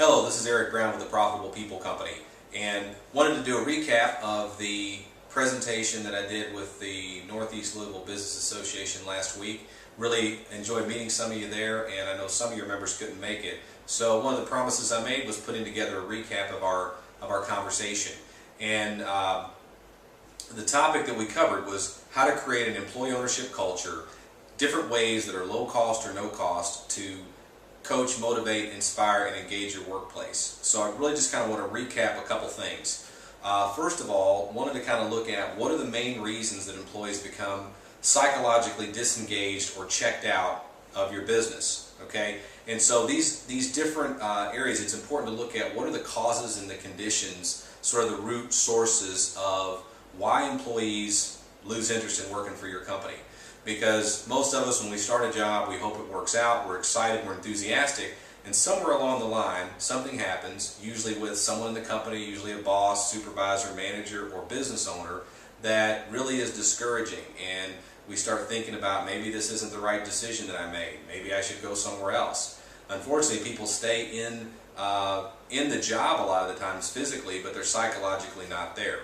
Hello, this is Eric Brown with the Profitable People Company, and wanted to do a recap of the presentation that I did with the Northeast Louisville Business Association last week. Really enjoyed meeting some of you there, and I know some of your members couldn't make it. So one of the promises I made was putting together a recap of our conversation. And the topic that we covered was how to create an employee ownership culture, different ways that are low cost or no cost to coach, motivate, inspire, and engage your workplace. So I really just kind of want to recap a couple things. First of all, wanted to kind of look at what are the main reasons that employees become psychologically disengaged or checked out of your business. Okay, and so these different areas, it's important to look at what are the causes and the conditions, sort of the root sources of why employees lose interest in working for your company. Because most of us, when we start a job, we hope it works out, we're excited, we're enthusiastic, and somewhere along the line, something happens, usually with someone in the company, usually a boss, supervisor, manager, or business owner, that really is discouraging, and we start thinking about maybe this isn't the right decision that I made, maybe I should go somewhere else. Unfortunately, people stay in the job a lot of the times physically, but they're psychologically not there.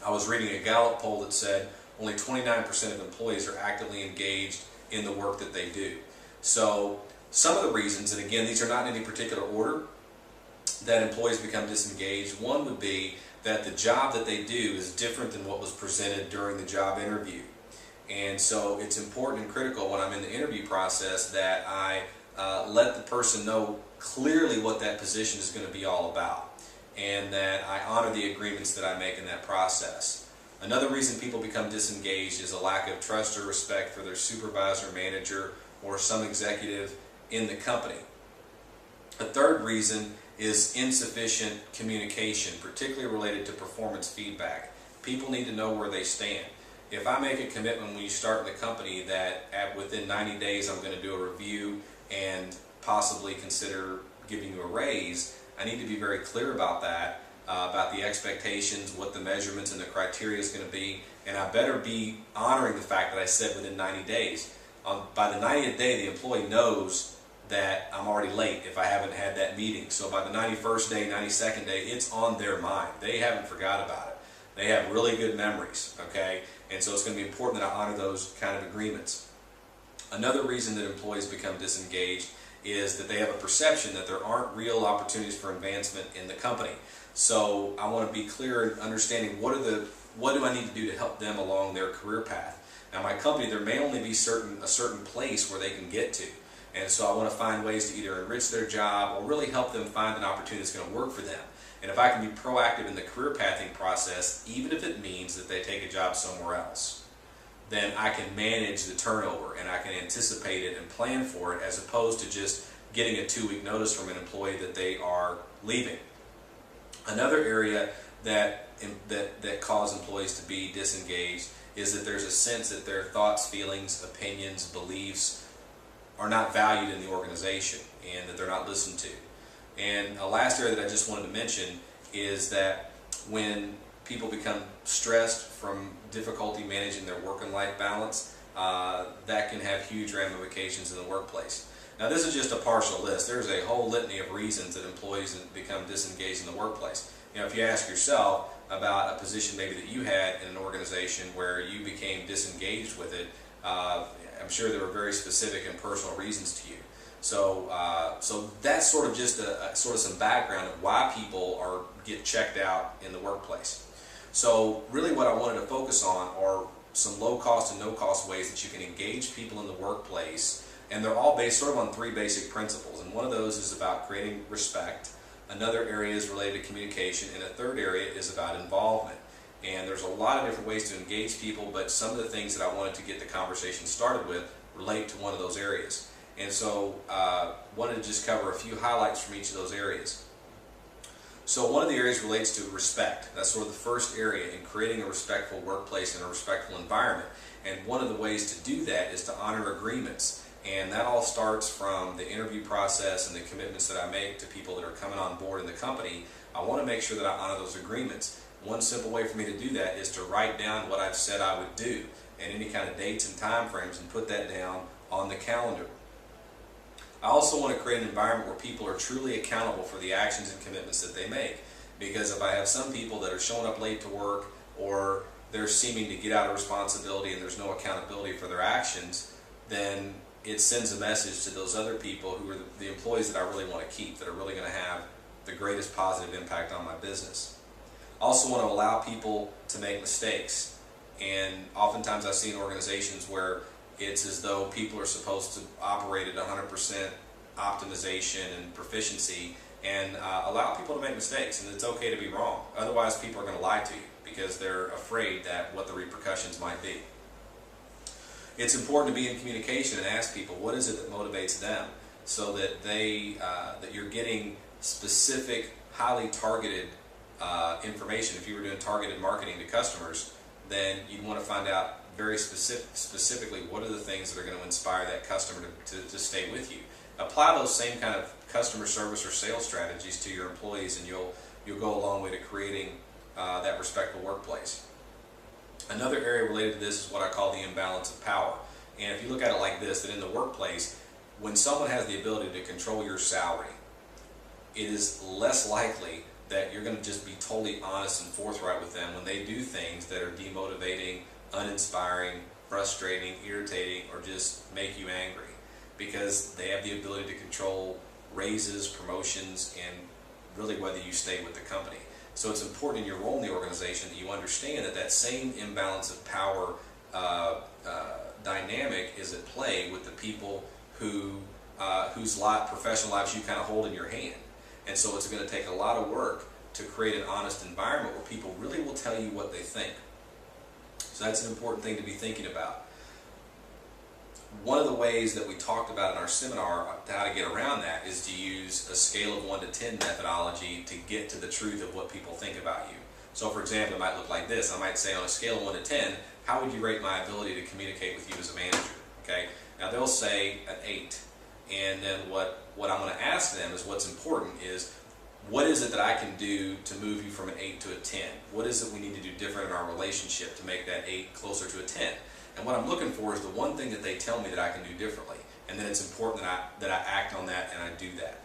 I was reading a Gallup poll that said only 29% of employees are actively engaged in the work that they do. So some of the reasons, and again, these are not in any particular order, that employees become disengaged. One would be that the job that they do is different than what was presented during the job interview. And so it's important and critical when I'm in the interview process that I let the person know clearly what that position is going to be all about, and that I honor the agreements that I make in that process. Another reason people become disengaged is a lack of trust or respect for their supervisor, manager, or some executive in the company. A third reason is insufficient communication, particularly related to performance feedback. People need to know where they stand. If I make a commitment when you start in the company that within 90 days I'm going to do a review and possibly consider giving you a raise, I need to be very clear about that. About the expectations, what the measurements and the criteria is going to be, and I better be honoring the fact that I said within 90 days. By the 90th day, the employee knows that I'm already late if I haven't had that meeting. So by the 91st day, 92nd day, it's on their mind. They haven't forgot about it. They have really good memories, okay? And so it's going to be important that I honor those kind of agreements. Another reason that employees become disengaged is that they have a perception that there aren't real opportunities for advancement in the company. So I want to be clear in understanding what do I need to do to help them along their career path. Now, my company, there may only be a certain place where they can get to, and so I want to find ways to either enrich their job or really help them find an opportunity that's going to work for them. And if I can be proactive in the career pathing process, even if it means that they take a job somewhere else, then I can manage the turnover and I can anticipate it and plan for it, as opposed to just getting a 2-week notice from an employee that they are leaving. Another area that cause employees to be disengaged is that there's a sense that their thoughts, feelings, opinions, beliefs are not valued in the organization and that they're not listened to. And a last area that I just wanted to mention is that when people become stressed from difficulty managing their work and life balance, that can have huge ramifications in the workplace. Now, this is just a partial list. There's a whole litany of reasons that employees become disengaged in the workplace. You know, if you ask yourself about a position maybe that you had in an organization where you became disengaged with it, I'm sure there were very specific and personal reasons to you. So that's sort of just sort of some background of why people get checked out in the workplace. So really what I wanted to focus on are some low cost and no cost ways that you can engage people in the workplace. And they're all based sort of on 3 basic principles. And one of those is about creating respect. Another area is related to communication. And a third area is about involvement. And there's a lot of different ways to engage people, but some of the things that I wanted to get the conversation started with relate to one of those areas. And so wanted to just cover a few highlights from each of those areas. So one of the areas relates to respect. That's sort of the first area in creating a respectful workplace and a respectful environment. And one of the ways to do that is to honor agreements. And that all starts from the interview process and the commitments that I make to people that are coming on board in the company. I want to make sure that I honor those agreements. One simple way for me to do that is to write down what I've said I would do and any kind of dates and time frames and put that down on the calendar. I also want to create an environment where people are truly accountable for the actions and commitments that they make. Because if I have some people that are showing up late to work, or they're seeming to get out of responsibility and there's no accountability for their actions, then it sends a message to those other people who are the employees that I really want to keep, that are really going to have the greatest positive impact on my business. I also want to allow people to make mistakes. And oftentimes I see in organizations where it's as though people are supposed to operate at 100% optimization and proficiency, and allow people to make mistakes, and it's okay to be wrong. Otherwise, people are going to lie to you because they're afraid that what the repercussions might be. It's important to be in communication and ask people what is it that motivates them, so that that you're getting specific, highly targeted information. If you were doing targeted marketing to customers, then you'd want to find out very specifically what are the things that are going to inspire that customer to stay with you. Apply those same kind of customer service or sales strategies to your employees, and you'll go a long way to creating that respectful workplace. Another area related to this is what I call the imbalance of power. And if you look at it like this, that in the workplace, when someone has the ability to control your salary, it is less likely that you're going to just be totally honest and forthright with them when they do things that are demotivating, uninspiring, frustrating, irritating, or just make you angry, because they have the ability to control raises, promotions, and really whether you stay with the company. So it's important in your role in the organization that you understand that that same imbalance of power dynamic is at play with the people whose professional lives you kind of hold in your hand. And so it's going to take a lot of work to create an honest environment where people really will tell you what they think. So that's an important thing to be thinking about. One of the ways that we talked about in our seminar how to get around that is to use a scale of 1 to 10 methodology to get to the truth of what people think about you. So for example, it might look like this. I might say on a scale of 1 to 10, how would you rate my ability to communicate with you as a manager? Okay. Now they'll say an 8. And then what I'm going to ask them is what's important is, what is it that I can do to move you from an 8 to a 10? What is it we need to do different in our relationship to make that 8 closer to a 10? And what I'm looking for is the one thing that they tell me that I can do differently. And then it's important that I act on that and I do that.